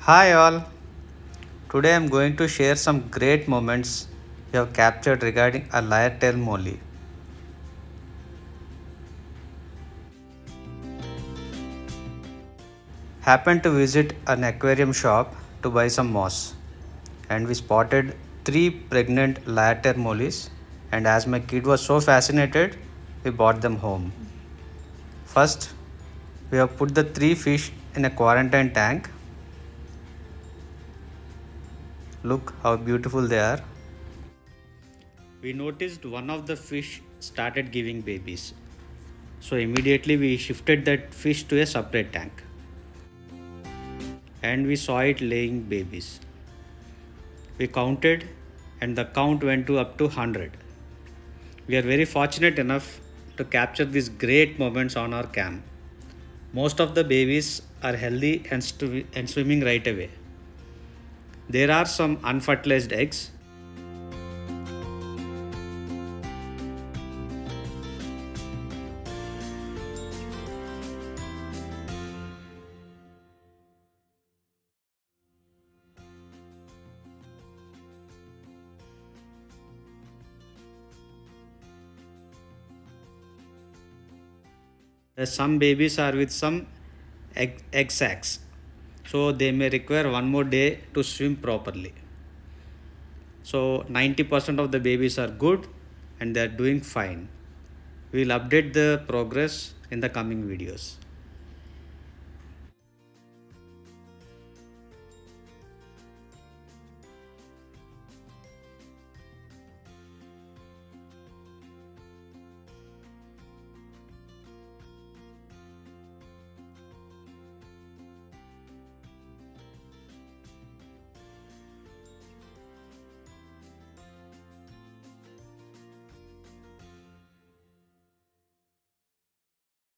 Hi all, today I am going to share some great moments we have captured regarding a lyre molly. Happened to visit an aquarium shop to buy some moss and we spotted three pregnant lyre mollies, and as my kid was so fascinated, we brought them home. First, we have put the three fish in a quarantine tank. Look how beautiful they are. We noticed one of the fish started giving babies. So immediately we shifted that fish to a separate tank and we saw it laying babies. We counted and the count went to up to 100. We are very fortunate enough to capture these great moments on our cam. Most of the babies are healthy and swimming right away. There are some unfertilized eggs. Some babies are with some egg sacs, so they may require one more day to swim properly. So 90% of the babies are good and they are doing fine. We will update the progress in the coming videos.